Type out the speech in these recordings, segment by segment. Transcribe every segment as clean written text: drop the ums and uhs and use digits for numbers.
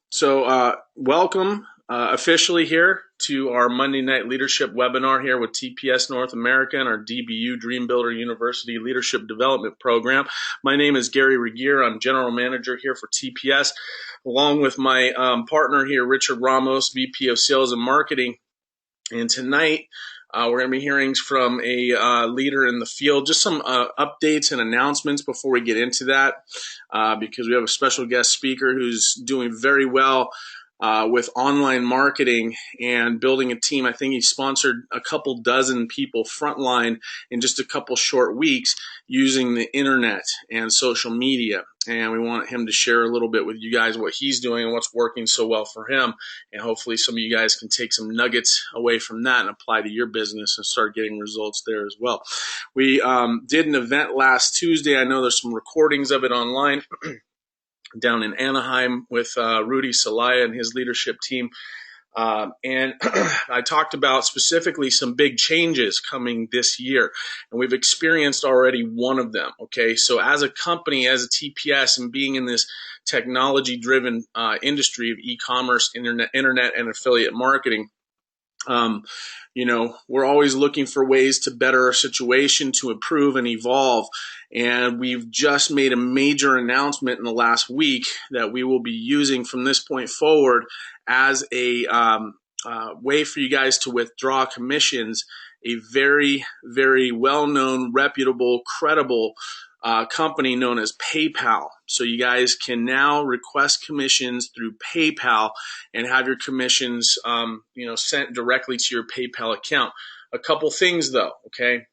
So welcome officially here to our Monday Night Leadership webinar here with TPS North America and our DBU Dream Builder University Leadership Development Program. My name is Gary Regier. I'm General Manager here for TPS, along with my partner here, Richard Ramos, VP of Sales and Marketing. And tonight, we're going to be hearing from a leader in the field, just some updates and announcements before we get into that, because we have a special guest speaker who's doing very well with online marketing and building a team. I think he sponsored a couple dozen people frontline in just a couple short weeks using the internet and social media. And we want him to share a little bit with you guys what he's doing and what's working so well for him. And hopefully some of you guys can take some nuggets away from that and apply to your business and start getting results there as well. We did an event last Tuesday. I know there's some recordings of it online down in Anaheim with Rudy Salaya and his leadership team. And I talked about specifically some big changes coming this year, and we've experienced already one of them. Okay, so as a company, as a TPS, and being in this technology-driven industry of e-commerce, internet, and affiliate marketing, we're always looking for ways to better our situation, to improve and evolve. And we've just made a major announcement in the last week that we will be using from this point forward as a way for you guys to withdraw commissions, a very, very well-known, reputable, credible company known as PayPal. So you guys can now request commissions through PayPal and have your commissions, sent directly to your PayPal account. A couple things though, okay?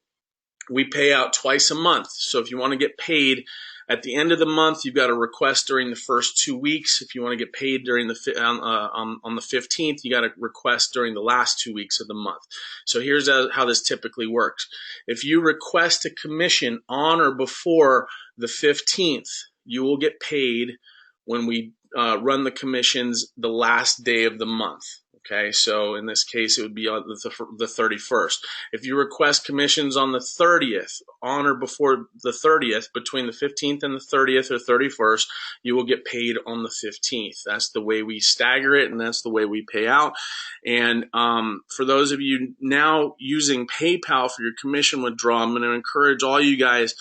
We pay out twice a month. So if you want to get paid at the end of the month, you've got to request during the first 2 weeks. If you want to get paid during on the 15th, you got to request during the last 2 weeks of the month. So here's how this typically works. If you request a commission on or before the 15th, you will get paid when we run the commissions the last day of the month. Okay, so in this case, it would be on the 31st. If you request commissions on the 30th, on or before the 30th, between the 15th and the 30th or 31st, you will get paid on the 15th. That's the way we stagger it, and that's the way we pay out. And for those of you now using PayPal for your commission withdrawal, I'm going to encourage all you guys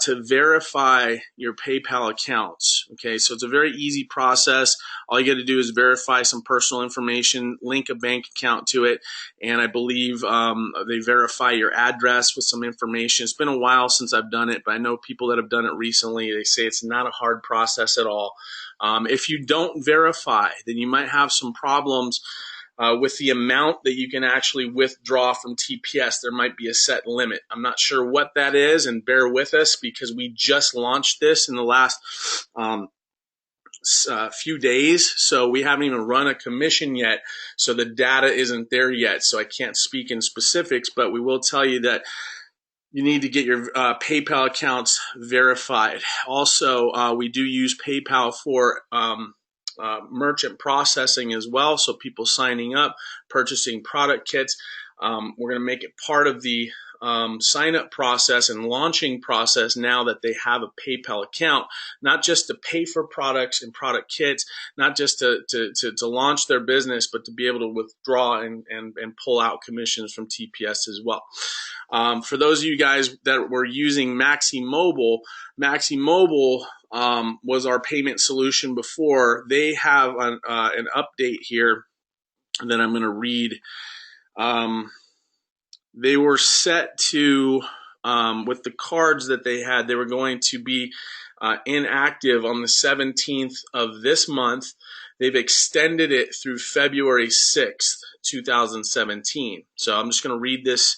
to verify your PayPal accounts. Okay, so it's a very easy process. All you got to do is verify some personal information, link a bank account to it, and I believe they verify your address with some information. It's been a while since I've done it, but I know people that have done it recently. They say it's not a hard process at all. If you don't verify, then you might have some problems with the amount that you can actually withdraw from TPS. There might be a set limit. I'm not sure what that is, and bear with us because we just launched this in the last few days, so we haven't even run a commission yet, so the data isn't there yet, so I can't speak in specifics, but we will tell you that you need to get your PayPal accounts verified. Also, we do use PayPal for merchant processing as well, so people signing up, purchasing product kits. We're going to make it part of the sign-up process and launching process now that they have a PayPal account, not just to pay for products and product kits, not just to launch their business, but to be able to withdraw and pull out commissions from TPS as well. For those of you guys that were using Maxi Mobile was our payment solution before. They have an update here that I'm going to read. They were set to, with the cards that they had, they were going to be inactive on the 17th of this month. They've extended it through February 6th, 2017. So I'm just going to read this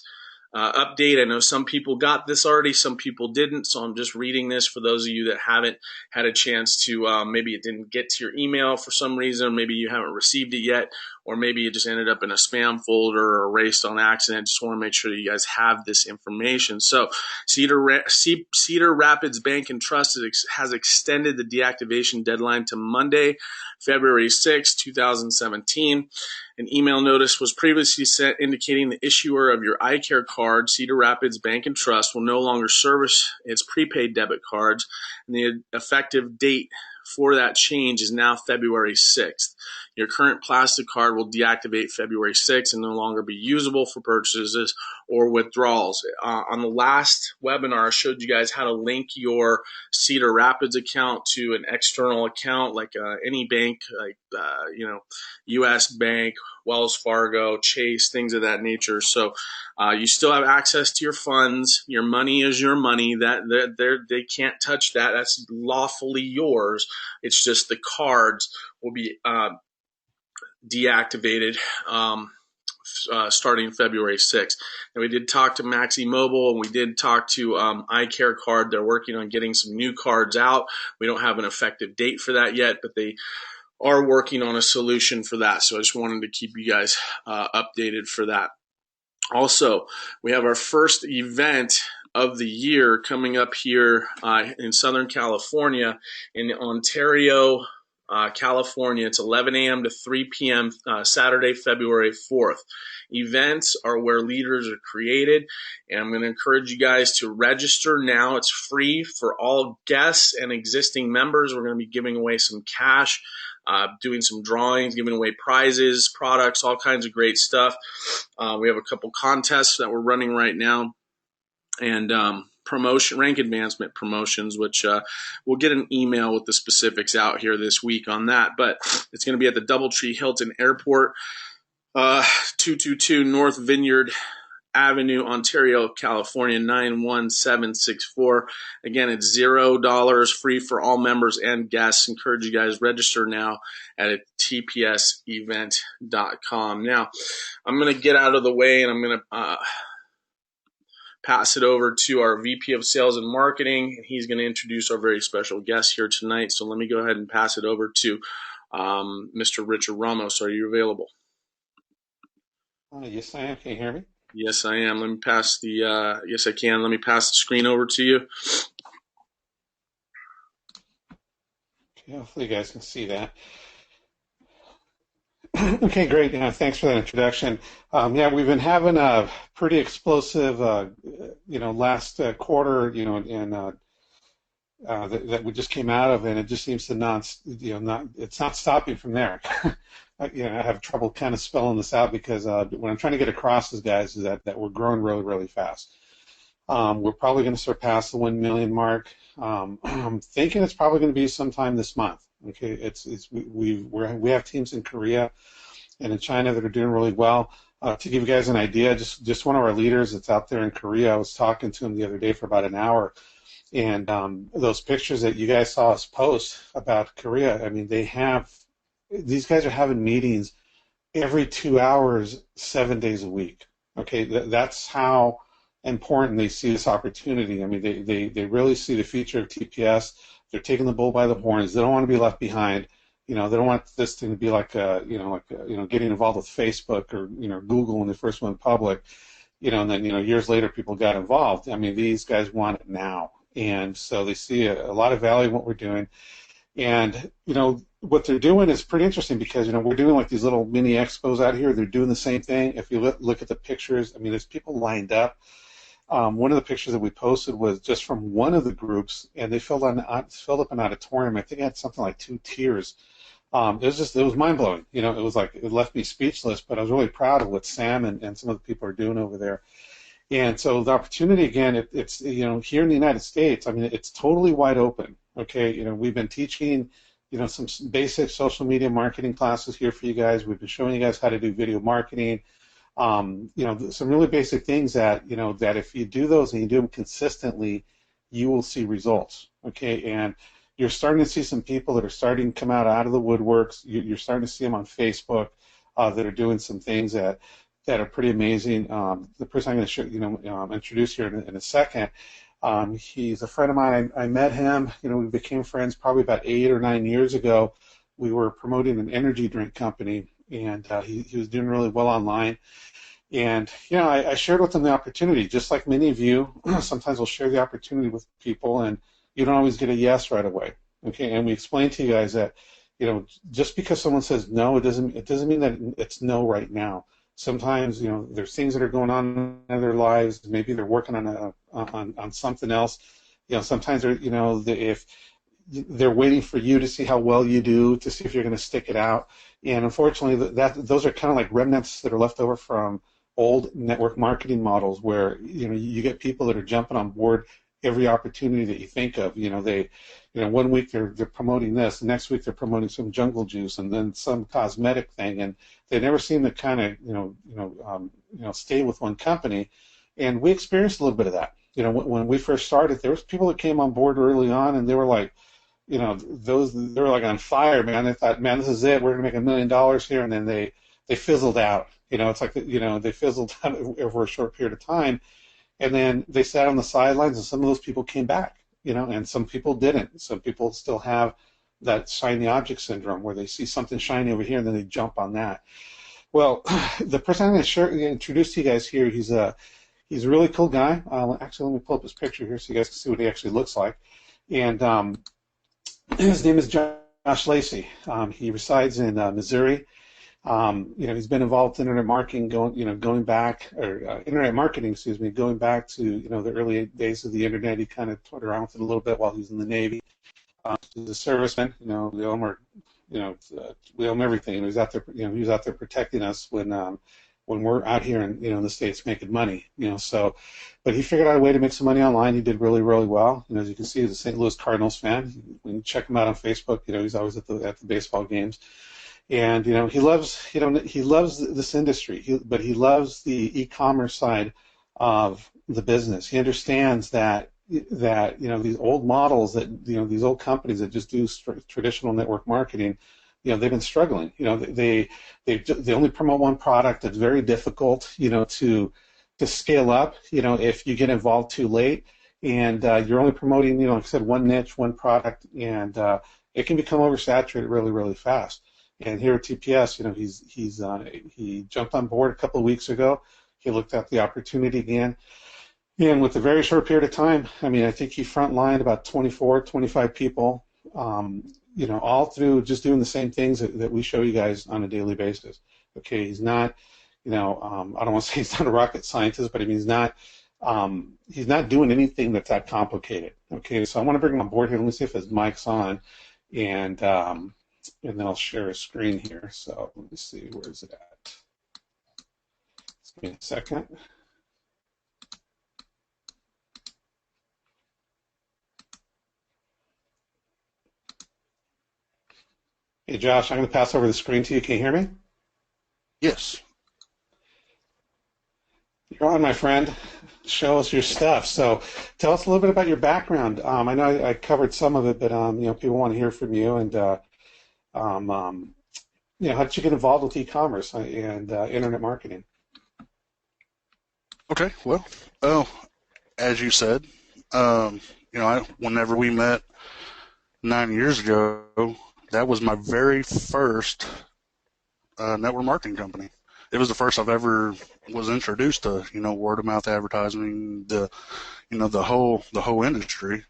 update. I know some people got this already, some people didn't, so I'm just reading this for those of you that haven't had a chance to, maybe it didn't get to your email for some reason, or maybe you haven't received it yet, or maybe it just ended up in a spam folder or erased on accident. Just want to make sure that you guys have this information. So Cedar Rapids Bank and Trust has extended the deactivation deadline to Monday, February 6, 2017. An email notice was previously sent indicating the issuer of your iCare card, Cedar Rapids Bank and Trust, will no longer service its prepaid debit cards, and the effective date for that change is now February 6th. Your current plastic card will deactivate February 6th and no longer be usable for purchases or withdrawals. On the last webinar, I showed you guys how to link your Cedar Rapids account to an external account like any bank, like U.S. Bank, Wells Fargo, Chase, things of that nature. So you still have access to your funds. Your money is your money. They can't touch that. That's lawfully yours. It's just the cards will be deactivated starting February 6th. And we did talk to Maxi Mobile, and we did talk to iCare Card. They're working on getting some new cards out. We don't have an effective date for that yet, but they are working on a solution for that. So I just wanted to keep you guys updated for that. Also, we have our first event of the year coming up here in Southern California, in Ontario, California. It's 11 a.m. to 3 p.m. Saturday, February 4th. Events are where leaders are created, and I'm going to encourage you guys to register now. It's free for all guests and existing members. We're going to be giving away some cash, doing some drawings, giving away prizes, products, all kinds of great stuff. We have a couple contests that we're running right now, and promotion, rank advancement promotions, which we'll get an email with the specifics out here this week on that. But it's going to be at the Doubletree Hilton Airport, 222 North Vineyard Avenue, Ontario, California, 91764. Again, it's $0, free for all members and guests. Encourage you guys, register now at tpsevent.com. Now, I'm going to get out of the way, and I'm going to pass it over to our VP of Sales and Marketing, and he's going to introduce our very special guest here tonight. So let me go ahead and pass it over to Mr. Richard Ramos. Are you available? Yes, I am. Can you hear me? Yes, I am. Let me pass the, yes, I can. Let me pass the screen over to you. Okay, hopefully you guys can see that. Okay, great. Thanks for that introduction. Yeah, we've been having a pretty explosive, last quarter, and that we just came out of, and it just seems to it's not stopping from there. I have trouble kind of spelling this out because what I'm trying to get across is, guys, is that we're growing really, really fast. We're probably going to surpass the 1 million mark. I'm thinking it's probably going to be sometime this month. Okay, we have teams in Korea and in China that are doing really well. To give you guys an idea, just one of our leaders that's out there in Korea, I was talking to him the other day for about an hour, and those pictures that you guys saw us post about Korea, I mean, these guys are having meetings every 2 hours, 7 days a week. Okay, that's how important they see this opportunity. I mean, they really see the future of TPS. They're taking the bull by the horns. They don't want to be left behind. They don't want this thing to be like getting involved with Facebook or Google when they first went public. And then years later people got involved. I mean, these guys want it now, and so they see a lot of value in what we're doing. And what they're doing is pretty interesting because we're doing like these little mini expos out here. They're doing the same thing. If you look at the pictures, I mean, there's people lined up. One of the pictures that we posted was just from one of the groups, and they filled up an auditorium. I think it had something like 2 tiers. It was mind blowing. It was like, it left me speechless. But I was really proud of what Sam and some of the people are doing over there. And so the opportunity again, it's here in the United States. I mean, it's totally wide open. Okay, we've been teaching some basic social media marketing classes here for you guys. We've been showing you guys how to do video marketing. Some really basic things that that if you do those and you do them consistently, you will see results. Okay, and you're starting to see some people that are starting to come out of the woodworks. You're starting to see them on Facebook that are doing some things that are pretty amazing. The person I'm going to introduce here in a second, he's a friend of mine. I met him. We became friends probably about 8 or 9 years ago. We were promoting an energy drink company, and he was doing really well online. And I shared with him the opportunity, just like many of you. Sometimes we'll share the opportunity with people, and you don't always get a yes right away. Okay, and we explained to you guys that just because someone says no, it doesn't mean that it's no right now. Sometimes there's things that are going on in their lives. Maybe they're working on something else. Sometimes they're if they're waiting for you to see how well you do, to see if you're going to stick it out. And unfortunately, those are kind of like remnants that are left over from old network marketing models, where you get people that are jumping on board every opportunity that you think of. One week they're promoting this, the next week they're promoting some jungle juice, and then some cosmetic thing, and they never seem to kind of stay with one company. And we experienced a little bit of that. When we first started, there was people that came on board early on, and they were like, they were like on fire, man. They thought, man, this is it. We're gonna make $1 million here, and then they fizzled out. It's like they fizzled out over a short period of time, and then they sat on the sidelines, and some of those people came back, and some people didn't. Some people still have that shiny object syndrome, where they see something shiny over here and then they jump on that. Well, the person I'm going to introduce to you guys here, he's a really cool guy. Actually, let me pull up his picture here so you guys can see what he actually looks like. And his name is Josh Lacy. He resides in Missouri. He's been involved in internet marketing going back to the early days of the internet. He kind of toyed around with it a little bit while he was in the Navy. He's a serviceman. We owe him we owe him everything. He was out there protecting us when we're out here in the States making money. But he figured out a way to make some money online. He did really, really well. As you can see, he's a St. Louis Cardinals fan. When you check him out on Facebook, he's always at the baseball games. And he loves this industry, but he loves the e-commerce side of the business. He understands that these old models, that these old companies that just do traditional network marketing, they've been struggling. They only promote one product. It's very difficult to scale up if you get involved too late, and you're only promoting like I said, one niche, one product, and it can become oversaturated really, really fast. And here at TPS, he jumped on board a couple of weeks ago. He looked at the opportunity again, and with a very short period of time, I think he frontlined about 24, 25 people, all through just doing the same things that we show you guys on a daily basis. Okay, he's not, I don't want to say he's not a rocket scientist, but he's not doing anything that's that complicated. Okay, so I want to bring him on board here. Let me see if his mic's on, and then I'll share a screen here. So let me see, where is it at? Just give me a second. Hey, Josh, I'm going to pass over the screen to you. Can you hear me? Yes. You're on, my friend. Show us your stuff. So tell us a little bit about your background. I know I covered some of it, but people want to hear from you. And how did you get involved with e-commerce and internet marketing? Okay. Well, as you said, whenever we met 9 years ago, that was my very first network marketing company. It was the first I've ever was introduced to, word of mouth advertising, the whole industry,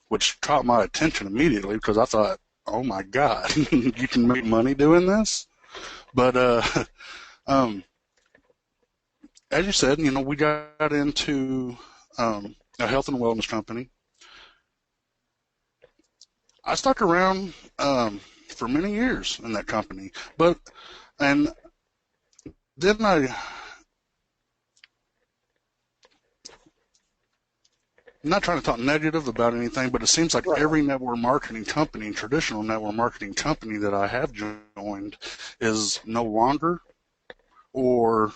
which caught my attention immediately because I thought, oh my God, you can make money doing this. But as you said, we got into a health and wellness company. I stuck around for many years in that company, and then I'm not trying to talk negative about anything, but it seems like every network marketing company, traditional network marketing company that I have joined is no longer, or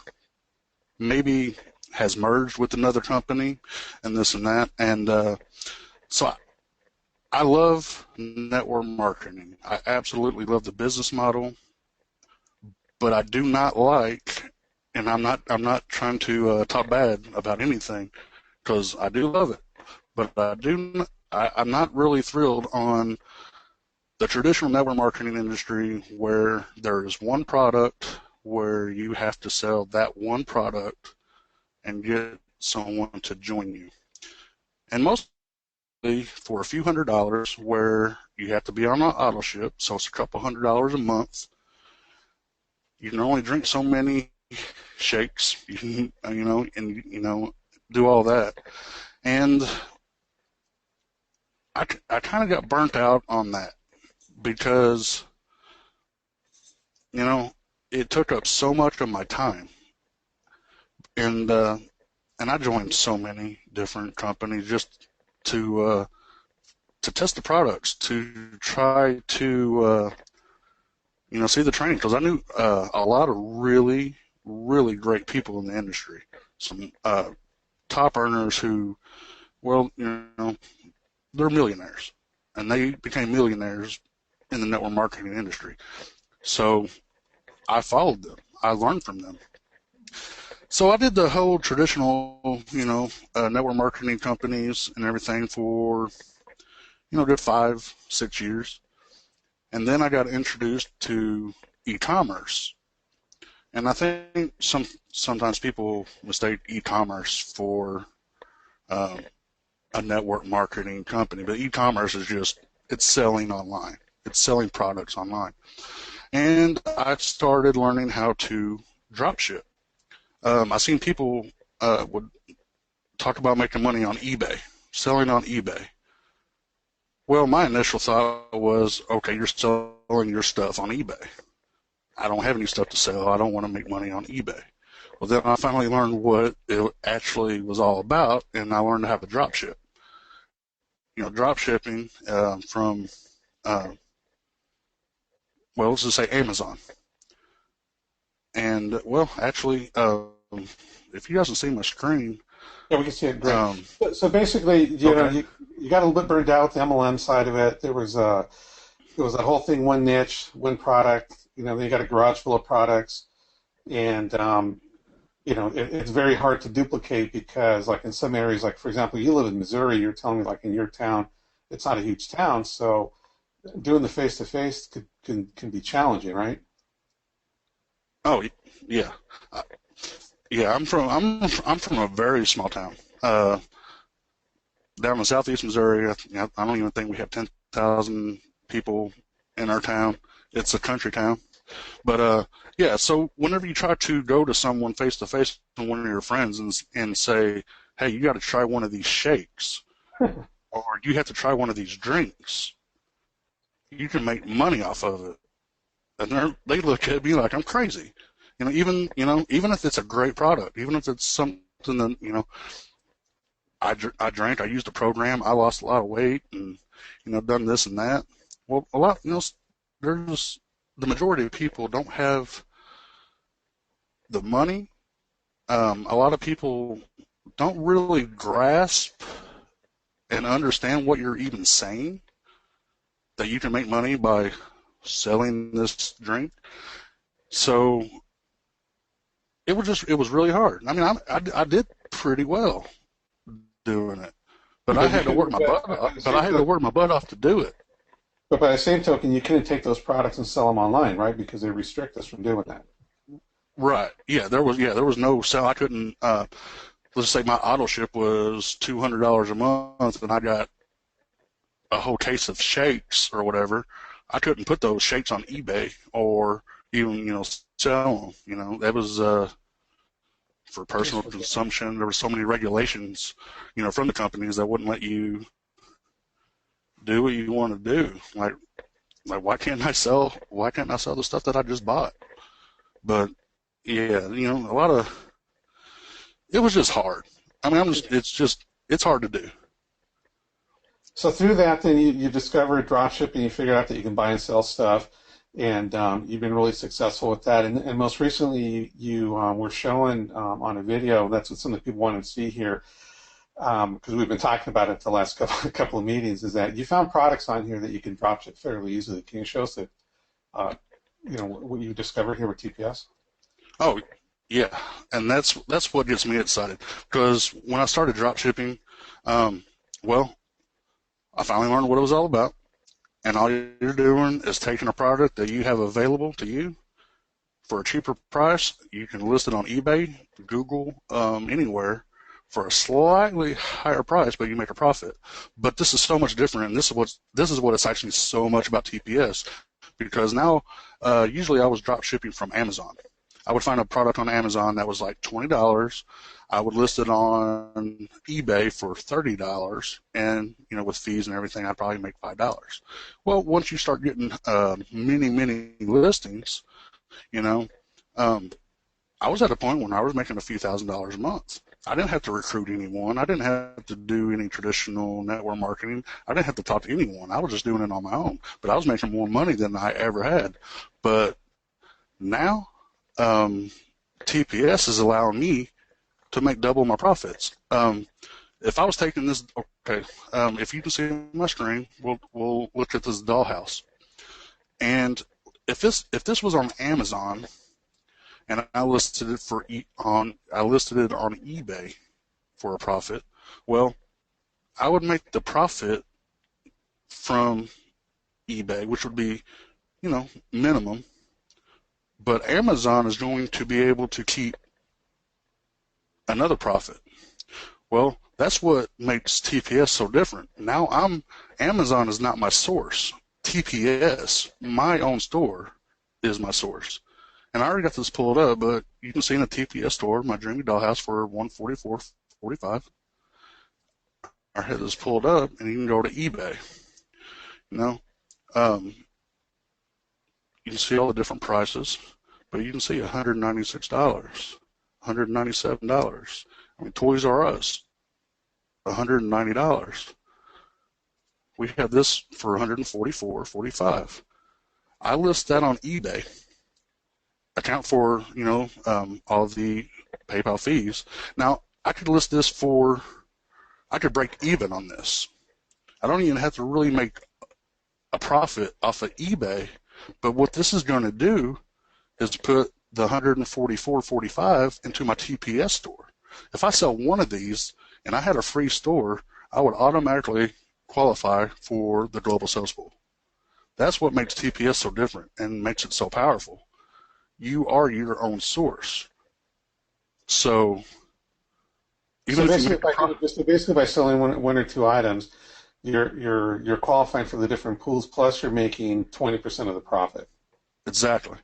maybe has merged with another company and this and that. And so I love network marketing. I absolutely love the business model, but I do not like, and I'm not trying to talk bad about anything, because I do love it, but I'm not really thrilled on the traditional network marketing industry where there is one product where you have to sell that one product and get someone to join you, and mostly for a few $100s, where you have to be on an auto ship, so it's a couple $100s a month. You can only drink so many shakes, and do all that. And I kind of got burnt out on that because, it took up so much of my time. And I joined so many different companies just to test the products, to try to see the training, because I knew a lot of really, really great people in the industry, some top earners who, they're millionaires, and they became millionaires in the network marketing industry. So I followed them. I learned from them. So I did the whole traditional, network marketing companies and everything for, good 5-6 years. And then I got introduced to e-commerce. And I think sometimes people mistake e-commerce for a network marketing company. But e-commerce is just, it's selling online. It's selling products online. And I started learning how to drop ship. I seen people would talk about making money on eBay, selling on eBay. Well, my initial thought was, okay, you're selling your stuff on eBay. I don't have any stuff to sell. I don't want to make money on eBay. Well, then I finally learned what it actually was all about, and I learned how to drop ship. Drop shipping from, let's just say Amazon. And, actually, if you guys can see my screen. Yeah, we can see it great. So basically, you got a little bit burned out with the MLM side of it. There was a whole thing, one niche, one product. Then you got a garage full of products, and it's very hard to duplicate because, like in some areas, like for example, you live in Missouri. You're telling me like in your town, it's not a huge town, so doing the face-to-face can be challenging, right? Oh yeah, I'm from a very small town down in southeast Missouri. I don't even think we have 10,000 people in our town. It's a country town, but so whenever you try to go to someone face to face, to one of your friends, and say, hey, you got to try one of these shakes, or you have to try one of these drinks, you can make money off of it. And they look at me like I'm crazy. Even if it's a great product, even if it's something that, I drank, I used a program, I lost a lot of weight, and, done this and that. Well, a lot, there's the majority of people don't have the money. A lot of people don't really grasp and understand what you're even saying, that you can make money by selling this drink. So it was really hard. I mean, I did pretty well doing it, but I had to work my butt off. But I had to work my butt off to do it. But by the same token, you couldn't take those products and sell them online, right? Because they restrict us from doing that. Right. Yeah. There was no sell. I couldn't. Let's say my auto ship was $200 a month, and I got a whole case of shakes or whatever. I couldn't put those shakes on eBay or even, sell them. That was for personal consumption. There were so many regulations, from the companies that wouldn't let you do what you want to do. Like why can't I sell the stuff that I just bought? But yeah, it was just hard. I mean, it's hard to do. So through that, then you discovered dropshipping. You figured out that you can buy and sell stuff, and you've been really successful with that. And most recently, you were showing on a video. That's what some of the people wanted to see here, because we've been talking about it the last couple of meetings. Is that you found products on here that you can dropship fairly easily? Can you show us that? What you discovered here with TPS? Oh, yeah, and that's what gets me excited, because when I started dropshipping, I finally learned what it was all about, and all you're doing is taking a product that you have available to you for a cheaper price. You can list it on eBay, Google, anywhere for a slightly higher price, but you make a profit. But this is so much different, and this is what it's actually so much about TPS, because now usually I was drop shipping from Amazon, I would find a product on Amazon that was like $20. I would list it on eBay for $30, and with fees and everything, I'd probably make $5. Well, once you start getting many listings, I was at a point when I was making a few $1,000s a month. I didn't have to recruit anyone. I didn't have to do any traditional network marketing. I didn't have to talk to anyone. I was just doing it on my own. But I was making more money than I ever had. But now, TPS is allowing me to make double my profits. If I was taking this, okay, if you can see my screen, we'll look at this dollhouse. And if this was on Amazon, and I listed it on eBay for a profit, well, I would make the profit from eBay, which would be, minimum, but Amazon is going to be able to keep another profit. Well, that's what makes TPS so different. Now Amazon is not my source. TPS, my own store, is my source. And I already got this pulled up, but you can see in a TPS store, my Dreamy Dollhouse for $144.45. I had this pulled up, and you can go to eBay. You can see all the different prices, but you can see $196, $197. I mean, Toys R Us, $190. We have this for $144.45. I list that on eBay. Account for, all the PayPal fees. Now, I could list this I could break even on this. I don't even have to really make a profit off of eBay, but what this is going to do is put the $144.45 into my TPS store. If I sell one of these and I had a free store, I would automatically qualify for the global sales pool. That's what makes TPS so different and makes it so powerful. You are your own source. So basically by selling one or two items, you're qualifying for the different pools, plus you're making 20% of the profit. Exactly.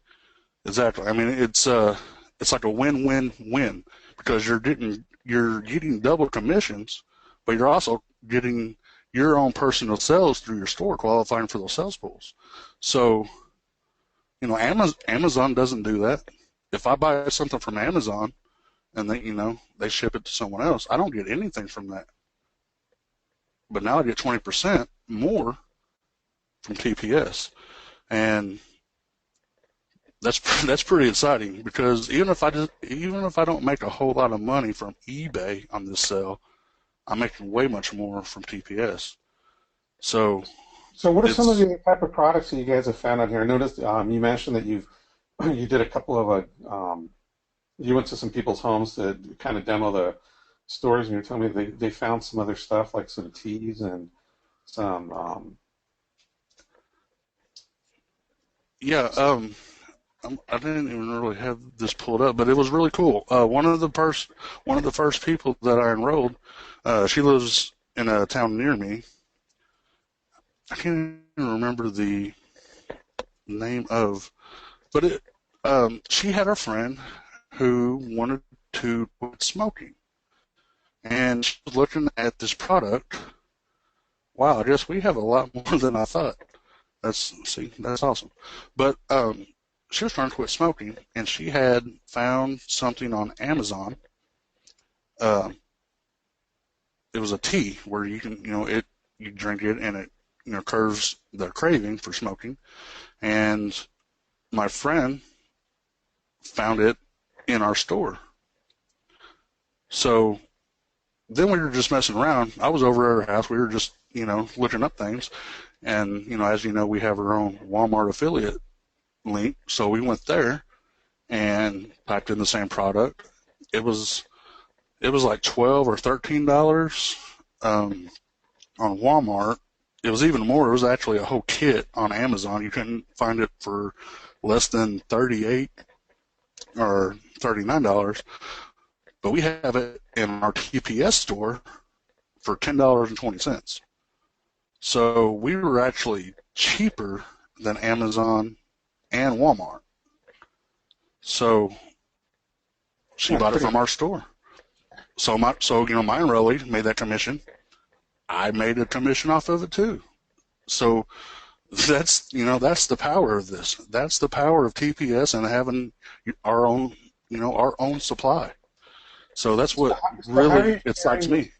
I mean, it's like a win-win-win, because you're getting double commissions, but you're also getting your own personal sales through your store, qualifying for those sales pools. So, Amazon doesn't do that. If I buy something from Amazon and they ship it to someone else, I don't get anything from that. But now I get 20% more from TPS, and that's pretty exciting, because even if I don't make a whole lot of money from eBay on this sale, I'm making way much more from TPS. So what are some of the type of products that you guys have found out here? I noticed you mentioned that you did a couple of you went to some people's homes to kind of demo the stores, and you're telling me they found some other stuff like some teas and some I didn't even really have this pulled up, but it was really cool. One of the first people that I enrolled, she lives in a town near me. I can't even remember the name of, but she had a friend who wanted to quit smoking, and she was looking at this product. Wow, I guess we have a lot more than I thought. That's awesome. But she was trying to quit smoking, and she had found something on Amazon. It was a tea where you can, you drink it and it, curbs the craving for smoking. And my friend found it in our store. So then we were just messing around. I was over at her house. We were just, looking up things. And, as you know, we have our own Walmart affiliate link. So we went there and typed in the same product. It was like $12 or $13 on Walmart. It was even more. It was actually a whole kit on Amazon. You couldn't find it for less than $38 or $39. But we have it in our TPS store for $10.20. So we were actually cheaper than Amazon and Walmart. So she bought it from our store. So my enrollee made that commission. I made a commission off of it too. So that's the power of this. That's the power of TPS and having our own supply. So that's what really excites me.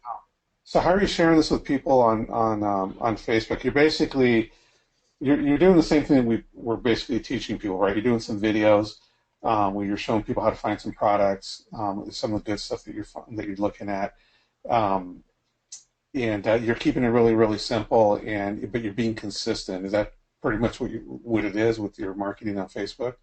So how are you sharing this with people on Facebook? You're basically you're doing the same thing that we're basically teaching people, right? You're doing some videos where you're showing people how to find some products, some of the good stuff that you're looking at, and you're keeping it really, really simple, but you're being consistent. Is that pretty much what it is with your marketing on Facebook?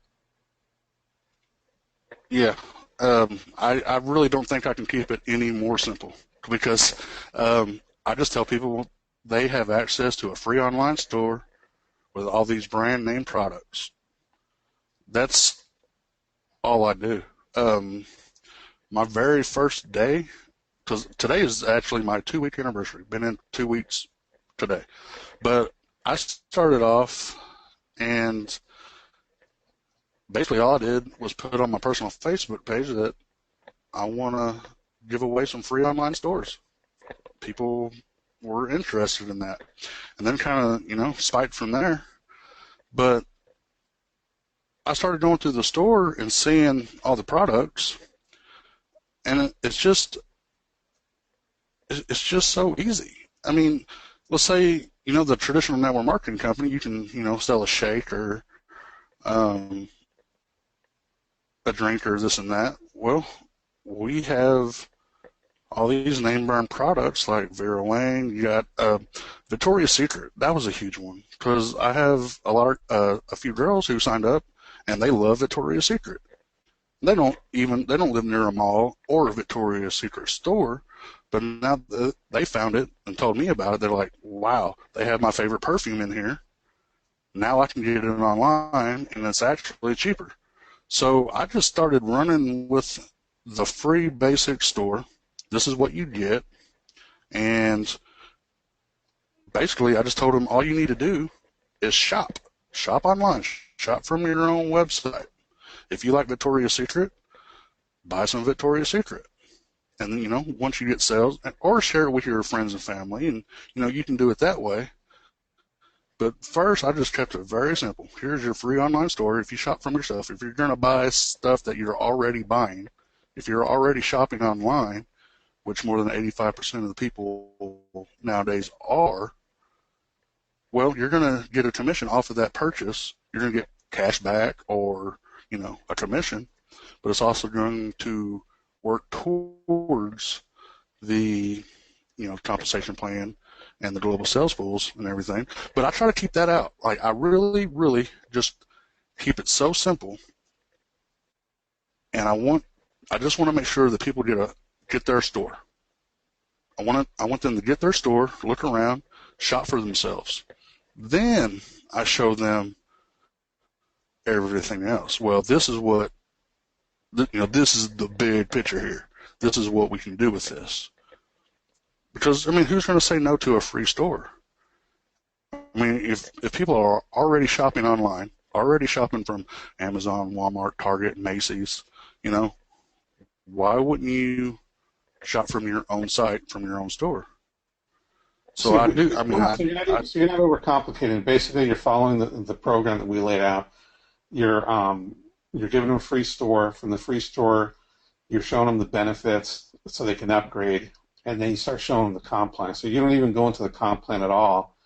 Yeah, I really don't think I can keep it any more simple because I just tell people they have access to a free online store with all these brand name products. That's all I do. My very first day, because today is actually my 2-week anniversary. Been in 2 weeks today. But I started off and basically all I did was put on my personal Facebook page that I want to give away some free online stores. People were interested in that. And then kind of, spiked from there. But I started going through the store and seeing all the products, and it's just so easy. I mean, let's say, the traditional network marketing company, you can, sell a shake or a drink or this and that. Well, we have all these name brand products like Vera Wang. You got Victoria's Secret. That was a huge one because I have a few girls who signed up and they love Victoria's Secret. They don't live near a mall or a Victoria's Secret store, but now they found it and told me about it. They're like, wow, they have my favorite perfume in here. Now I can get it online and it's actually cheaper. So I just started running with the free basic store. This is what you get. And basically I just told them all you need to do is shop. Shop online. Shop from your own website. If you like Victoria's Secret, buy some Victoria's Secret. And then, once you get sales, or share it with your friends and family, and, you can do it that way. But first, I just kept it very simple. Here's your free online store. If you shop from yourself, if you're going to buy stuff that you're already buying, if you're already shopping online, which more than 85% of the people nowadays are, well, you're going to get a commission off of that purchase. You're going to get cash back or, a commission, but it's also going to work towards the, compensation plan and the global sales pools and everything. But I try to keep that out. Like, I really, really just keep it so simple. And I just want to make sure that people get their store. I want them to get their store, look around, shop for themselves. Then I show them everything else. Well, this is what, this is the big picture here. This is what we can do with this. Because, who's going to say no to a free store? If people are already shopping online, already shopping from Amazon, Walmart, Target, Macy's, why wouldn't you shop from your own site, from your own store? So I do. So you're not overcomplicating. Basically, you're following the program that we laid out. You're giving them a free store. From the free store, you're showing them the benefits so they can upgrade, and then you start showing them the comp plan. So you don't even go into the comp plan at all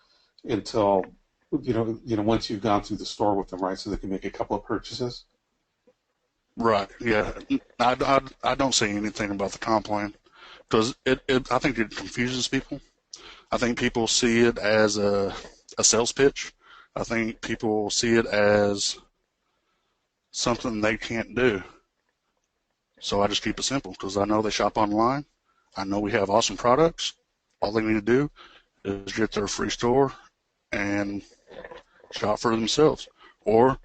until once you've gone through the store with them, right? So they can make a couple of purchases. Right. Yeah. I don't say anything about the comp plan because I think it confuses people. I think people see it as a sales pitch. I think people see it as something they can't do. So I just keep it simple because I know they shop online. I know we have awesome products. All they need to do is get their free store and shop for themselves or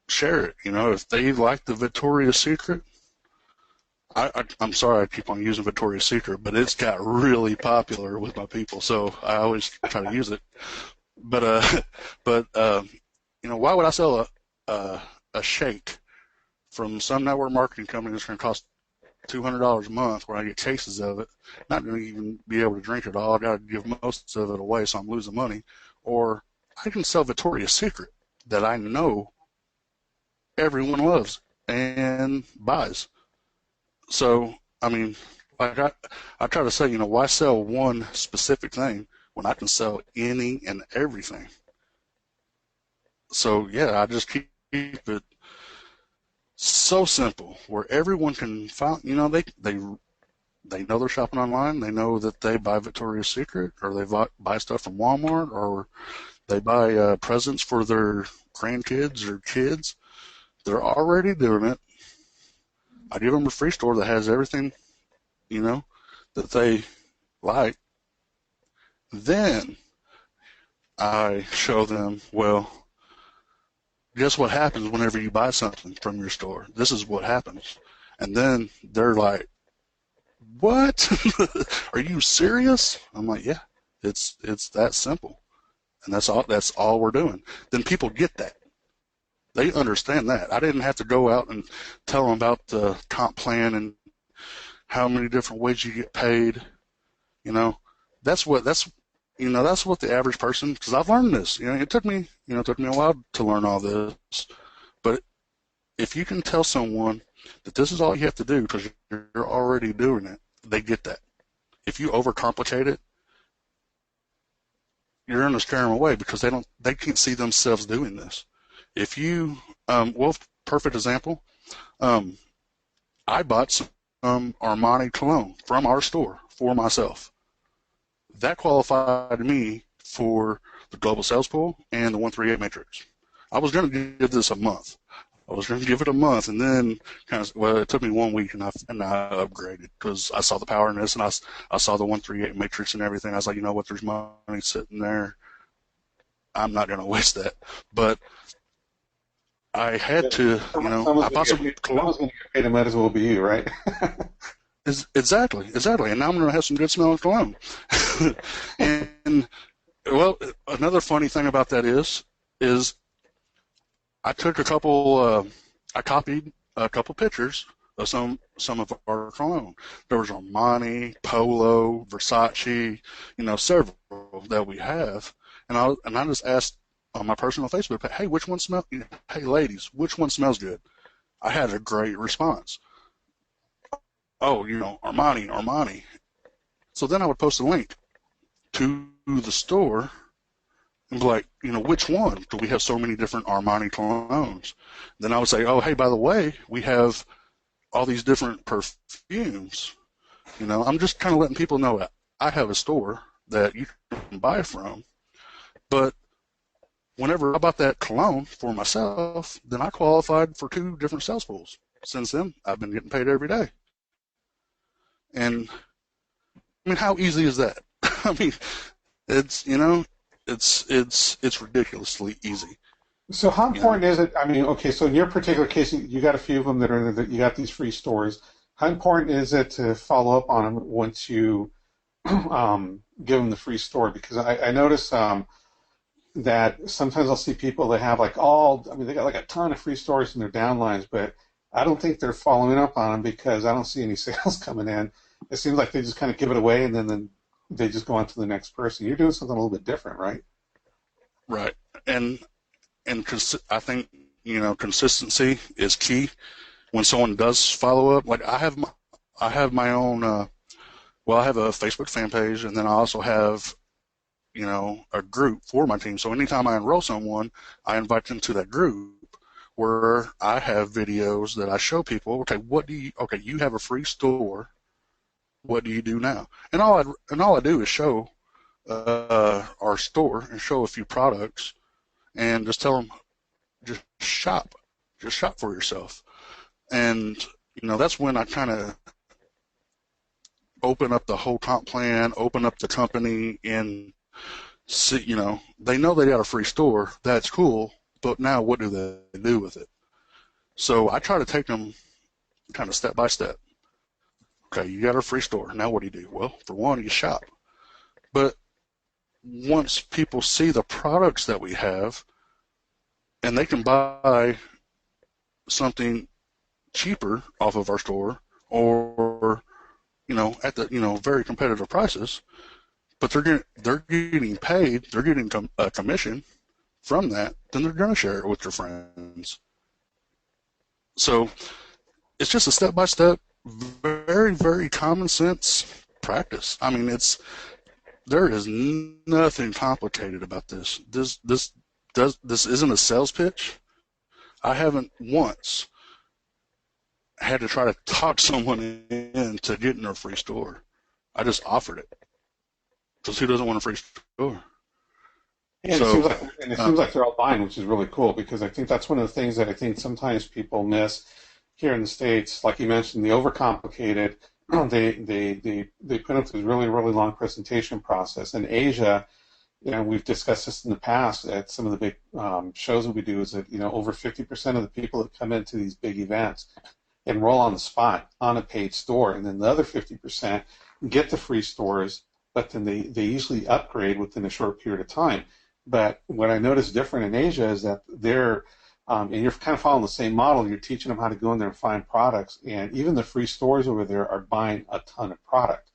share it. If they like the Victoria's Secret, I'm sorry I keep on using Victoria's Secret, but it's got really popular with my people, so I always try to use it. But why would I sell a shake from some network marketing company that's going to cost $200 a month, where I get cases of it, not going to even be able to drink it all. I got to give most of it away, so I'm losing money. Or I can sell Victoria's Secret that I know everyone loves and buys. So, I mean, like I try to say, you know, why sell one specific thing when I can sell any and everything? So, yeah, I just keep it so simple where everyone can find, you know, they know they're shopping online. They know that they buy Victoria's Secret, or they buy stuff from Walmart, or they buy presents for their grandkids or kids. They're already doing it. I give them a free store that has everything, you know, that they like. Then I show them, well, guess what happens whenever you buy something from your store? This is what happens. And then they're like, what? Are you serious? I'm like, yeah, it's that simple. And that's all we're doing. Then people get that. They understand that. I didn't have to go out and tell them about the comp plan and how many different ways you get paid. You know, that's what the average person, because I've learned this. You know, it took me a while to learn all this. But if you can tell someone that this is all you have to do because you're already doing it, they get that. If you overcomplicate it, you're going to scare them away because they can't see themselves doing this. If you, perfect example, I bought some Armani cologne from our store for myself. That qualified me for the global sales pool and the 138 matrix. I was going to give this a month. I was going to give it a month, and then it took me 1 week, and I upgraded because I saw the power in this, and I saw the 138 matrix and everything. I was like, you know what, there's money sitting there. I'm not going to waste that. But I had to, you know, I possibly. Someone's going to get paid, it might as well be you, right? Exactly. And now I'm going to have some good smelling cologne. And, well, another funny thing about that is I took I copied a couple pictures of some of our cologne. There was Armani, Polo, Versace, you know, several that we have. And I just asked on my personal Facebook page, hey, ladies, which one smells good? I had a great response. Oh, you know, Armani. So then I would post a link to the store and be like, you know, which one? Because we have so many different Armani colognes. Then I would say, oh, hey, by the way, we have all these different perfumes. You know, I'm just kind of letting people know that I have a store that you can buy from. But whenever I bought that cologne for myself, then I qualified for 2 different sales pools. Since then, I've been getting paid every day. And I mean, how easy is that? I mean, it's, you know, it's ridiculously easy. So how important is it? I mean, okay, so in your particular case, you got a few of them that you got these free stores. How important is it to follow up on them once you give them the free store? Because I notice that sometimes I'll see people that have they got like a ton of free stores in their downlines, but I don't think they're following up on them because I don't see any sales coming in. It seems like they just kind of give it away and then they just go on to the next person. You're doing something a little bit different, right? Right. And I think, you know, consistency is key when someone does follow up. Like I have my own, I have a Facebook fan page, and then I also have, you know, a group for my team. So anytime I enroll someone, I invite them to that group where I have videos that I show people, okay, you have a free store. What do you do now? And all I do is show our store and show a few products and just tell them, just shop for yourself. And, you know, that's when I kind of open up the whole comp plan, open up the company, and see, you know, they know they got a free store. That's cool. But now what do they do with it? So I try to take them kind of step by step. Okay, you got a free store. Now what do? Well, for one, you shop. But once people see the products that we have, and they can buy something cheaper off of our store, or at the very competitive prices, but they're getting paid, they're getting a commission from that, then they're going to share it with their friends. So it's just a step-by-step, very, very common sense practice. I mean, there is nothing complicated about this. This isn't a sales pitch. I haven't once had to try to talk someone into getting a free store. I just offered it, because who doesn't want a free store? Yeah, it seems like they're all buying, which is really cool, because I think that's one of the things that I think sometimes people miss here in the States. Like you mentioned, the overcomplicated. They put up this really, really long presentation process. In Asia, we've discussed this in the past at some of the big shows that we do, is that over 50% of the people that come into these big events enroll on the spot on a paid store, and then the other 50% get the free stores, but then they usually upgrade within a short period of time. But what I noticed different in Asia is that they're, and you're kind of following the same model, you're teaching them how to go in there and find products, and even the free stores over there are buying a ton of product.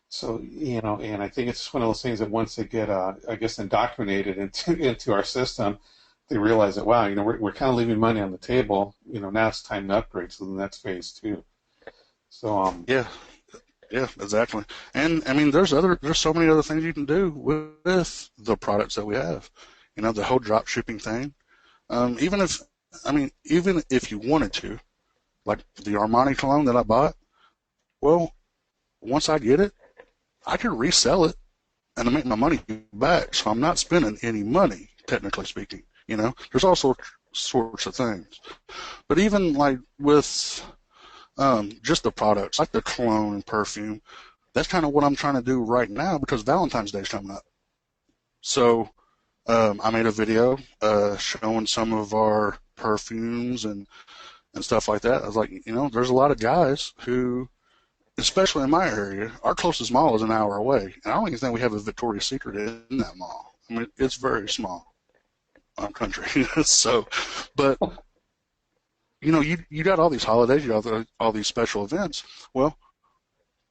So, and I think it's one of those things that once they get, I guess, indoctrinated into our system, they realize that, wow, we're kind of leaving money on the table, now it's time to upgrade, so then that's phase 2. So, Yeah, exactly. And I mean, there's so many other things you can do with the products that we have. The whole drop shipping thing. Even if you wanted to, like the Armani cologne that I bought, well, once I get it, I can resell it and make my money back. So I'm not spending any money, technically speaking. There's all sorts of things. But even like with just the products, like the cologne and perfume, that's kind of what I'm trying to do right now, because Valentine's Day is coming up. So I made a video showing some of our perfumes and stuff like that. I was like, there's a lot of guys who, especially in my area, our closest mall is an hour away, and I don't even think we have a Victoria's Secret in that mall. I mean, it's very small country. So, but you got all these holidays, you got all these special events. Well,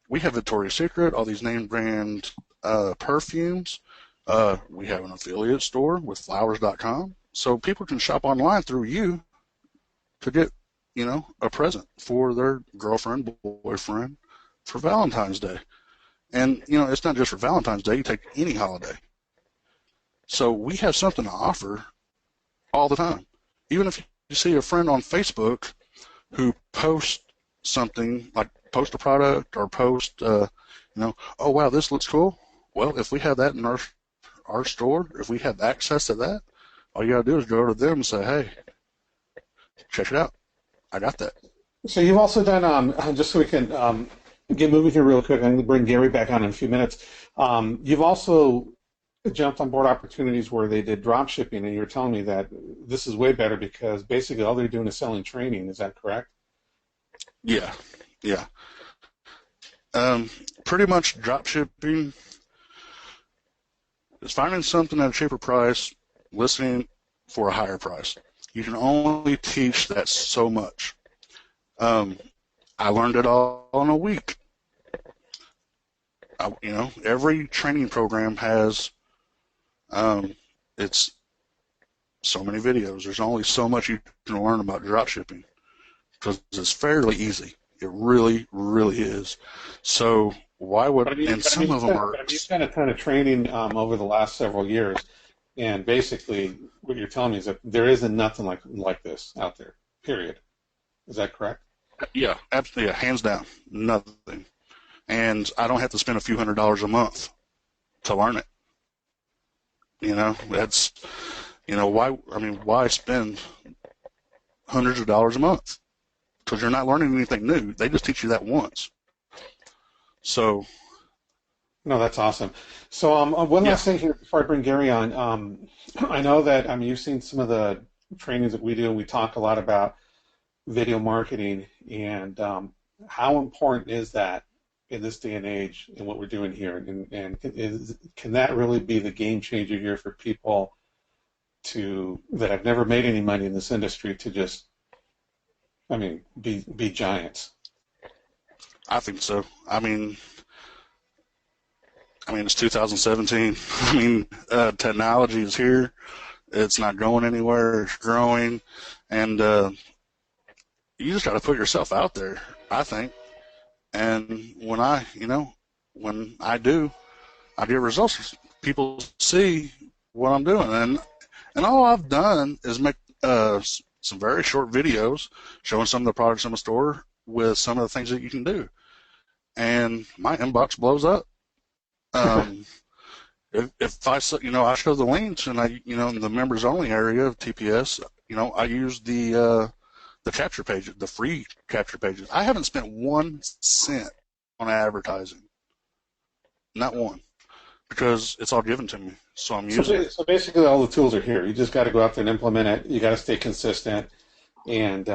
we have Victoria's Secret, all these name brand perfumes. We have an affiliate store with flowers.com, so people can shop online through you to get, a present for their girlfriend, boyfriend for Valentine's Day. And, it's not just for Valentine's Day. You take any holiday. So we have something to offer all the time. Even if you see a friend on Facebook who posts something, like post a product or post, oh, wow, this looks cool. Well, if we have that in our store, if we have access to that, all you got to do is go to them and say, hey, check it out. I got that. So you've also done, just so we can get moving here real quick, I'm going to bring Gary back on in a few minutes. You've also jumped on board opportunities where they did drop shipping, and you're telling me that this is way better because basically all they're doing is selling training. Is that correct? Yeah. Pretty much drop shipping is finding something at a cheaper price, listing for a higher price. You can only teach that so much. I learned it all in a week. Every training program has, it's so many videos. There's only so much you can learn about drop shipping because it's fairly easy. It really, really is. So why would, some of them are. You've done a ton of training over the last several years, and basically what you're telling me is that there isn't nothing like this out there, period. Is that correct? Yeah, absolutely. Yeah, hands down, nothing. And I don't have to spend a few $100s a month to learn it. That's, why spend hundreds of dollars a month? Because you're not learning anything new. They just teach you that once. So. No, that's awesome. So one last thing here before I bring Gary on. I know that, you've seen some of the trainings that we do, and we talk a lot about video marketing and how important is that in this day and age in what we're doing here, and can that really be the game changer here for people that have never made any money in this industry to just I mean, be giants. I think so. It's 2017. Technology is here. It's not going anywhere. It's growing, and you just got to put yourself out there, I think. And when I do, I get results. People see what I'm doing, and all I've done is make some very short videos showing some of the products in the store with some of the things that you can do, and my inbox blows up. If I show the links and in the members only area of TPS, I use the capture pages, the free capture pages. I haven't spent 1 cent on advertising, not one, because it's all given to me. So I'm using it. So basically, all the tools are here. You just got to go out there and implement it. You got to stay consistent, and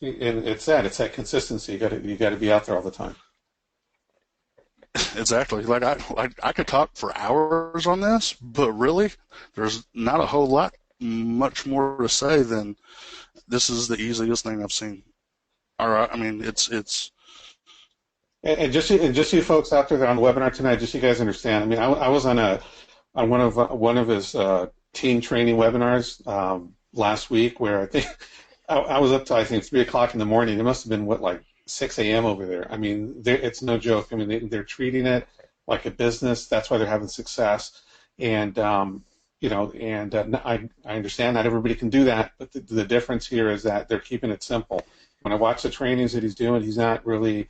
it's that consistency. You got to be out there all the time. Exactly. Like I could talk for hours on this, but really, there's not a whole lot, much more to say than this is the easiest thing I've seen. All right. It's. And just you folks out there that are on the webinar tonight, just so you guys understand. I was on one of his team training webinars last week, where I think I was up to 3 o'clock in the morning. It must have been 6 a.m. over there. It's no joke. They're treating it like a business. That's why they're having success. And I understand not everybody can do that, but the difference here is that they're keeping it simple. When I watch the trainings that he's doing, he's not really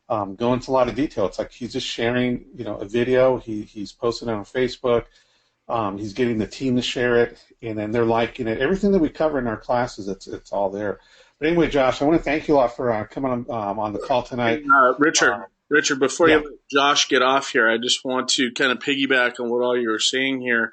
going into a lot of detail. It's like he's just sharing, a video. He's posting it on Facebook. He's getting the team to share it, and then they're liking it. Everything that we cover in our classes, it's all there. But anyway, Josh, I want to thank you a lot for coming on the call tonight. Richard, before you let Josh get off here, I just want to kind of piggyback on what all you were saying here.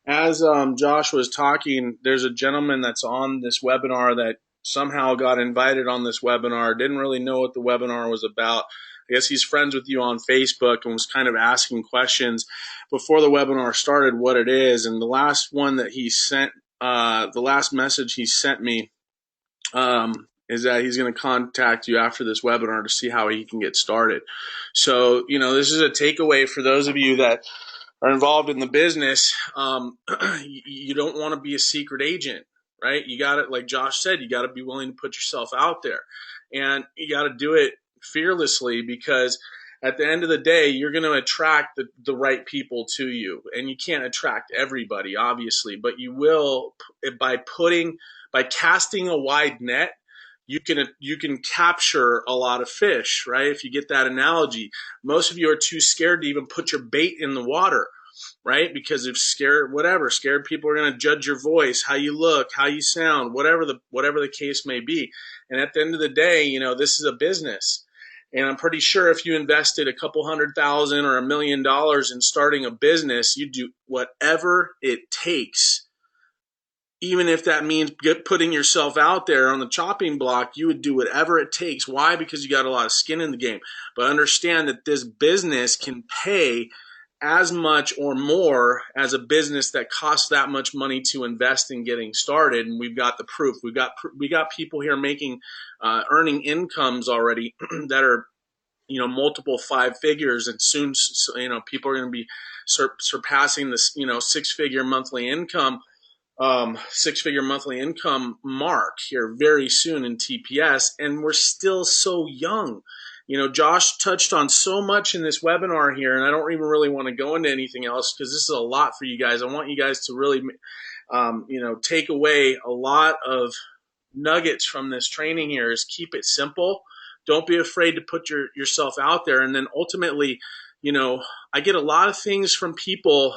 As Josh was talking, there's a gentleman that's on this webinar that somehow got invited on this webinar, didn't really know what the webinar was about. I guess he's friends with you on Facebook and was kind of asking questions before the webinar started what it is. And the last one that he sent, the last message he sent me is that he's going to contact you after this webinar to see how he can get started. So, this is a takeaway for those of you that are involved in the business. You don't want to be a secret agent. Right? You got it. Like Josh said, you got to be willing to put yourself out there, and you got to do it fearlessly, because at the end of the day, you're going to attract the right people to you, and you can't attract everybody, obviously, but you will by casting a wide net. You can capture a lot of fish, right? If you get that analogy, most of you are too scared to even put your bait in the water. Right? Because if scared people are going to judge your voice, how you look, how you sound, whatever the case may be. And at the end of the day, this is a business. And I'm pretty sure if you invested a couple $100,000 or $1 million in starting a business, you do whatever it takes. Even if that means putting yourself out there on the chopping block, you would do whatever it takes. Why? Because you got a lot of skin in the game. But understand that this business can pay as much or more as a business that costs that much money to invest in getting started. And we've got the proof. We got people here making, earning incomes already that are, multiple 5 figures. And soon, people are going to be surpassing this, 6-figure monthly income mark here very soon in TPS. And we're still so young. Josh touched on so much in this webinar here, and I don't even really want to go into anything else because this is a lot for you guys. I want you guys to really, take away a lot of nuggets from this training here. Is keep it simple. Don't be afraid to put yourself out there. And then ultimately, I get a lot of things from people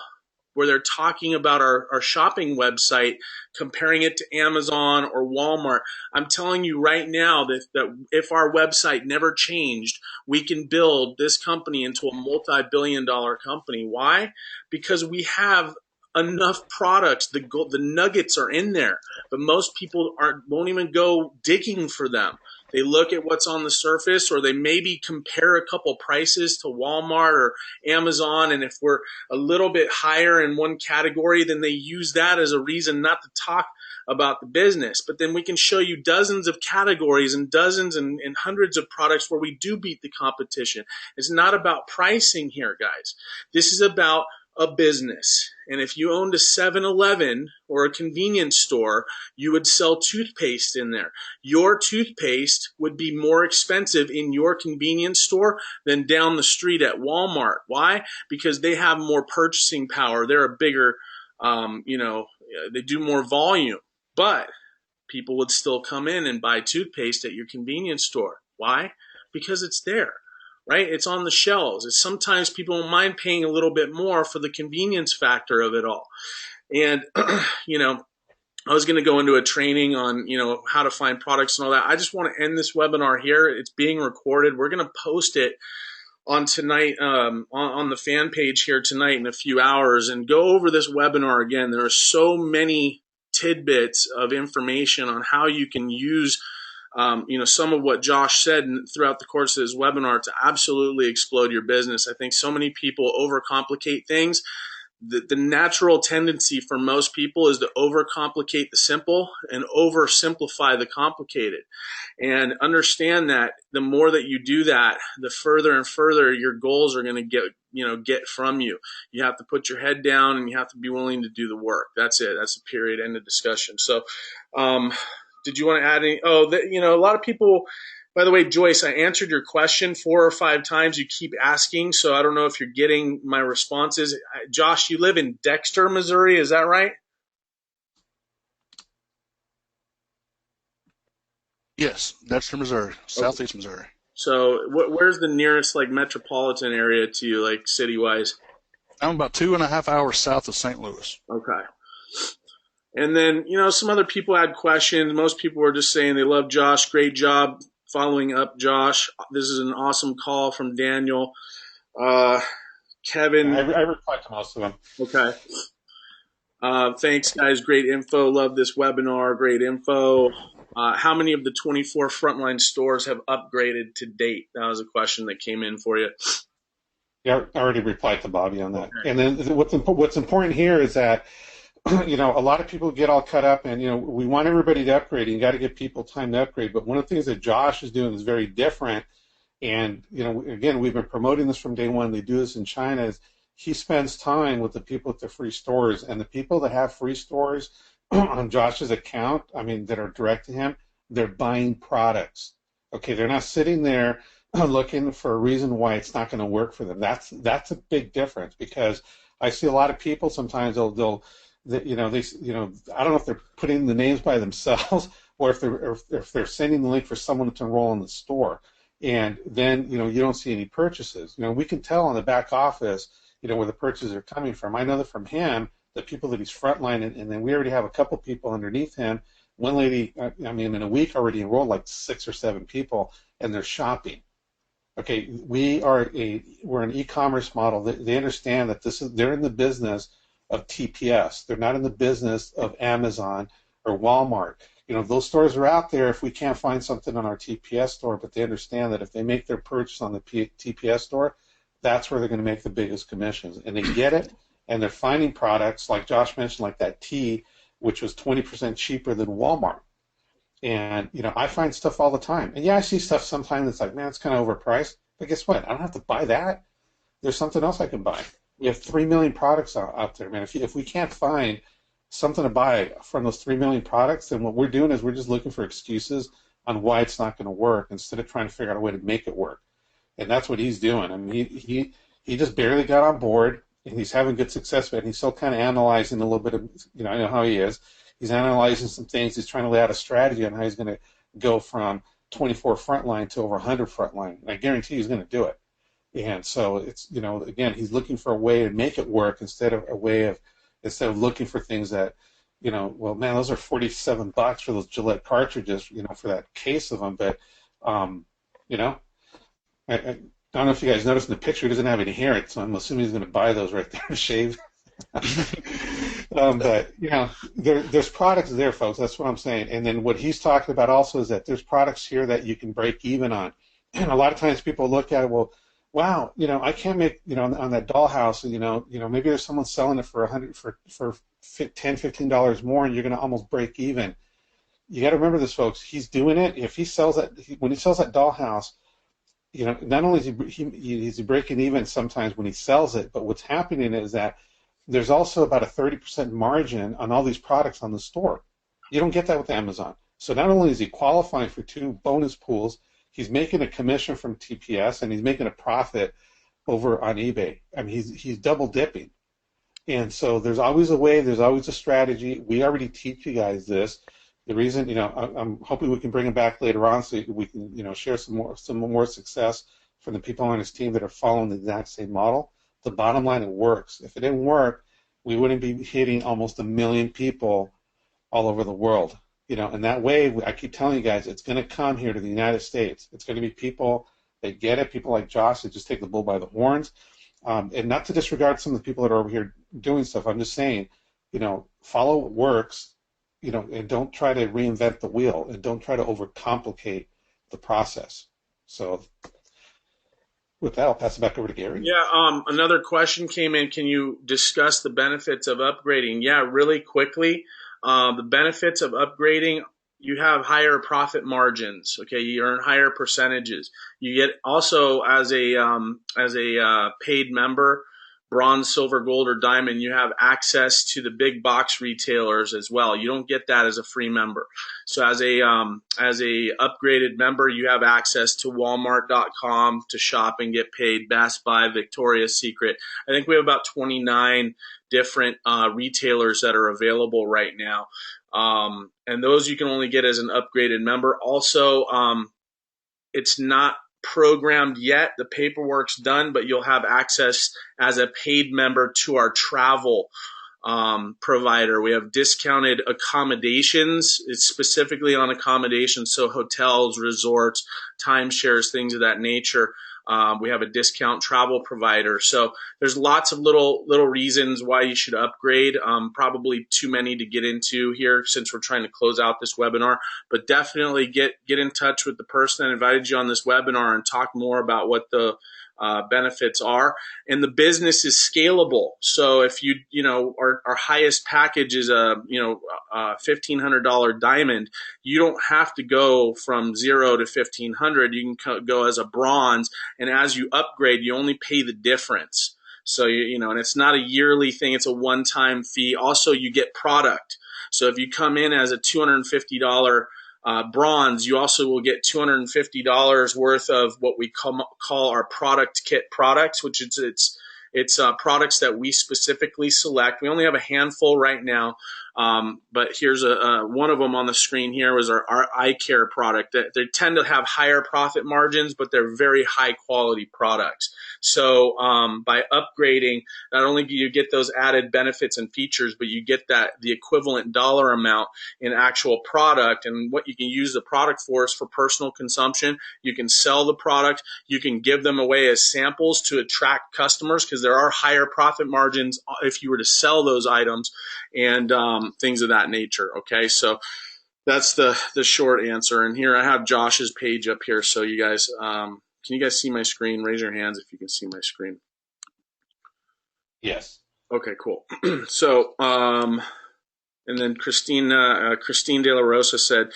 where they're talking about our shopping website, comparing it to Amazon or Walmart. I'm telling you right now that if our website never changed, we can build this company into a multi-billion-dollar company. Why? Because we have enough products. The nuggets are in there, but most people won't even go digging for them. They look at what's on the surface, or they maybe compare a couple prices to Walmart or Amazon. And if we're a little bit higher in one category, then they use that as a reason not to talk about the business. But then we can show you dozens of categories and dozens and hundreds of products where we do beat the competition. It's not about pricing here, guys. This is about a business. And if you owned a 7-Eleven or a convenience store, you would sell toothpaste in there. Your toothpaste would be more expensive in your convenience store than down the street at Walmart. Why? Because they have more purchasing power. They're a bigger, they do more volume. But people would still come in and buy toothpaste at your convenience store. Why? Because it's there. Right? It's on the shelves. It's sometimes people don't mind paying a little bit more for the convenience factor of it all. And, I was going to go into a training on, how to find products and all that. I just want to end this webinar here. It's being recorded. We're going to post it on tonight, on the fan page here tonight in a few hours, and go over this webinar again. There are so many tidbits of information on how you can use some of what Josh said throughout the course of his webinar to absolutely explode your business. I think so many people overcomplicate things. The natural tendency for most people is to overcomplicate the simple and oversimplify the complicated. And understand that the more that you do that, the further and further your goals are going to get from you. You have to put your head down and you have to be willing to do the work. That's it. That's a period. End of discussion. So, did you want to add any? A lot of people, by the way, Joyce, I answered your question 4 or 5 times. You keep asking, so I don't know if you're getting my responses. Josh, you live in Dexter, Missouri. Is that right? Yes, Dexter, Missouri, southeast Missouri. So where's the nearest metropolitan area to you, city-wise? I'm about 2.5 hours south of St. Louis. Okay. And then, some other people had questions. Most people were just saying they love Josh. Great job following up, Josh. This is an awesome call from Daniel. Kevin. I replied to most of them. Okay. Thanks, guys. Great info. Love this webinar. Great info. How many of the 24 frontline stores have upgraded to date? That was a question that came in for you. Yeah, I already replied to Bobby on that. Okay. And then what's important here is that a lot of people get all cut up, and we want everybody to upgrade. And you got to give people time to upgrade. But one of the things that Josh is doing is very different. And again, we've been promoting this from day one. They do this in China. Is he spends time with the people at the free stores, and the people that have free stores on Josh's account, that are direct to him, they're buying products. Okay, they're not sitting there looking for a reason why it's not going to work for them. That's a big difference, because I see a lot of people sometimes they'll I don't know if they're putting the names by themselves or if they're sending the link for someone to enroll in the store, and then you don't see any purchases. We can tell on the back office where the purchases are coming from. I know that from him, the people that he's frontline, and then we already have a couple people underneath him. One lady, in a week already enrolled 6 or 7 people, and they're shopping. Okay, we're an e-commerce model. They understand that they're in the business of TPS. They're not in the business of Amazon or Walmart. Those stores are out there if we can't find something on our TPS store, but they understand that if they make their purchase on the TPS store, that's where they're going to make the biggest commissions. And they get it, and they're finding products, like Josh mentioned, like that tea, which was 20% cheaper than Walmart. And, I find stuff all the time. And, yeah, I see stuff sometimes that's man, it's kind of overpriced. But guess what? I don't have to buy that. There's something else I can buy. We have 3 million products out there, man. If we can't find something to buy from those 3 million products, then what we're doing is we're just looking for excuses on why it's not going to work instead of trying to figure out a way to make it work. And that's what he's doing. He just barely got on board, and he's having good success with it. And he's still kind of analyzing a little bit of, I know how he is. He's analyzing some things. He's trying to lay out a strategy on how he's going to go from 24 frontline to over 100 frontline. And I guarantee he's going to do it. And so it's, again, he's looking for a way to make it work instead of looking for things that, well, man, those are $47 for those Gillette cartridges, for that case of them. But, I don't know if you guys noticed in the picture, he doesn't have any hair, so I'm assuming he's going to buy those right there to shave. But, there's products there, folks. That's what I'm saying. And then what he's talking about also is that there's products here that you can break even on. And a lot of times people look at it, well, wow, I can't make, on that dollhouse, maybe there's someone selling it for $10, $15 more, and you're going to almost break even. You got to remember this, folks. He's doing it. If he sells that, when he sells that dollhouse, not only is he breaking even sometimes when he sells it, but what's happening is that there's also about a 30% margin on all these products on the store. You don't get that with Amazon. So not only is he qualifying for 2 bonus pools, he's making a commission from TPS, and he's making a profit over on eBay. I mean, he's double dipping. And so there's always a way, there's always a strategy. We already teach you guys this. The reason, I'm hoping we can bring him back later on so we can, share some more success from the people on his team that are following the exact same model. The bottom line, it works. If it didn't work, we wouldn't be hitting almost 1 million people all over the world. And that way, I keep telling you guys, it's going to come here to the United States. It's going to be people that get it, people like Josh that just take the bull by the horns. And not to disregard some of the people that are over here doing stuff. I'm just saying, follow what works. And don't try to reinvent the wheel, and don't try to overcomplicate the process. So with that, I'll pass it back over to Gary. Yeah, another question came in. Can you discuss the benefits of upgrading? Yeah, really quickly. The benefits of upgrading, you have higher profit margins. Okay, you earn higher percentages. You get also as a paid member, bronze, silver, gold, or diamond, you have access to the big box retailers as well. You don't get that as a free member. So as a upgraded member, you have access to Walmart.com to shop and get paid, Best Buy, Victoria's Secret. I think we have about 29 different retailers that are available right now. And those you can only get as an upgraded member. Also, it's not programmed yet. The paperwork's done, but you'll have access as a paid member to our travel provider. We have discounted accommodations. It's specifically on accommodations, so hotels, resorts, timeshares, things of that nature. We have a discount travel provider. So there's lots of little reasons why you should upgrade. Probably too many to get into here since we're trying to close out this webinar. But definitely get in touch with the person that invited you on this webinar and talk more about what the benefits are. And the business is scalable. So if our highest package is a $1,500 diamond, you don't have to go from 0 to 1,500. You can go as a bronze, and as you upgrade, you only pay the difference. So and it's not a yearly thing; it's a one-time fee. Also, you get product. So if you come in as a $250 bronze, you also will get $250 worth of what we call our product kit products, which it's products that we specifically select. We only have a handful right now, but here's one of them on the screen here was our eye care product. They tend to have higher profit margins, but they're very high quality products. So by upgrading, not only do you get those added benefits and features, but you get the equivalent dollar amount in actual product. And what you can use the product for is for personal consumption. You can sell the product. You can give them away as samples to attract customers, because there are higher profit margins if you were to sell those items and things of that nature. Okay, so that's the short answer. And here I have Josh's page up here. So you guys, can you guys see my screen? Raise your hands if you can see my screen. Yes. Okay, cool. So, and then Christine De La Rosa said,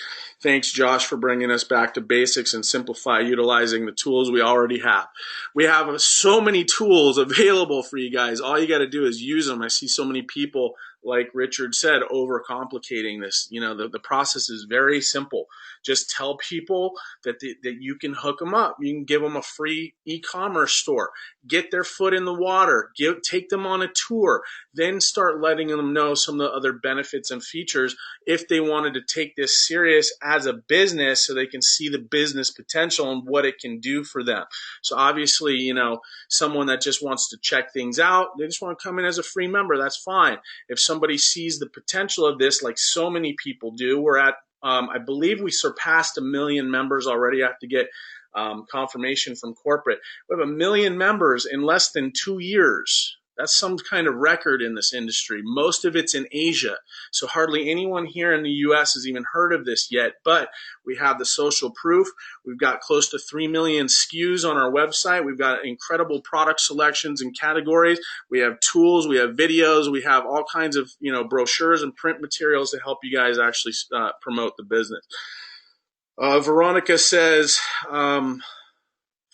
thanks, Josh, for bringing us back to basics and simplify utilizing the tools we already have. We have so many tools available for you guys. All you got to do is use them. I see so many people, like Richard said, overcomplicating this. The process is very simple. Just tell people that you can hook them up. You can give them a free e-commerce store. Get their foot in the water. Take them on a tour. Then start letting them know some of the other benefits and features if they wanted to take this serious as a business, so they can see the business potential and what it can do for them. So obviously, someone that just wants to check things out, they just want to come in as a free member, that's fine. If somebody sees the potential of this, like so many people do, we're at I believe we surpassed 1 million members already. I have to get confirmation from corporate. We have 1 million members in less than 2 years. That's some kind of record in this industry. Most of it's in Asia. So hardly anyone here in the U.S. has even heard of this yet, but we have the social proof. We've got close to 3 million SKUs on our website. We've got incredible product selections and categories. We have tools, we have videos, we have all kinds of, brochures and print materials to help you guys actually promote the business. Veronica says,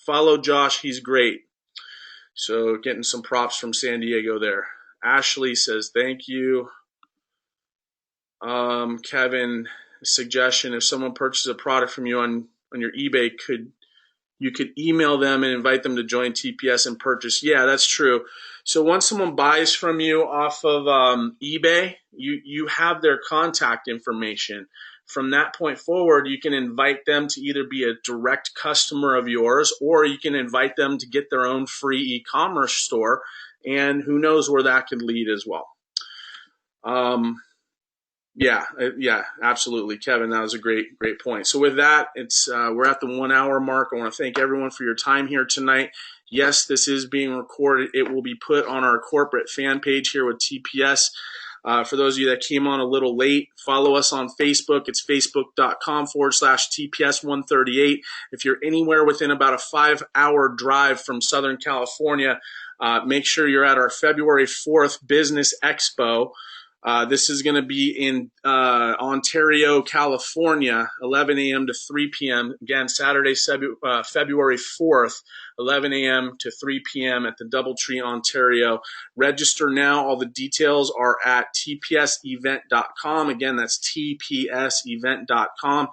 follow Josh, he's great. So getting some props from San Diego there. Ashley says, thank you. Kevin, suggestion, if someone purchases a product from you on your eBay, you could email them and invite them to join TPS and purchase. Yeah, that's true. So once someone buys from you off of eBay, you have their contact information. From that point forward, you can invite them to either be a direct customer of yours, or you can invite them to get their own free e-commerce store, and who knows where that could lead as well. Yeah, absolutely, Kevin. That was a great point. So with that, we're at the 1 hour mark. I want to thank everyone for your time here tonight. Yes, this is being recorded. It will be put on our corporate fan page here with TPS. For those of you that came on a little late, follow us on Facebook. It's facebook.com/TPS138. If you're anywhere within about a 5-hour drive from Southern California, make sure you're at our February 4th Business Expo. This is going to be in Ontario, California, 11 a.m. to 3 p.m. Again, Saturday, February 4th, 11 a.m. to 3 p.m. at the Doubletree, Ontario. Register now. All the details are at tpsevent.com. Again, that's tpsevent.com.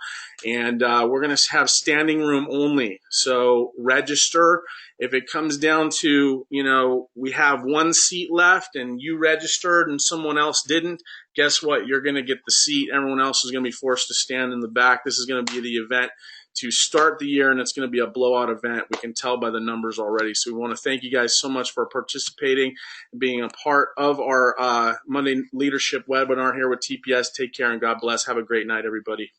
And we're going to have standing room only. So register. If it comes down to, we have one seat left and you registered and someone else didn't, guess what? You're going to get the seat. Everyone else is going to be forced to stand in the back. This is going to be the event to start the year, and it's going to be a blowout event. We can tell by the numbers already. So we want to thank you guys so much for participating and being a part of our Monday Leadership webinar here with TPS. Take care and God bless. Have a great night, everybody.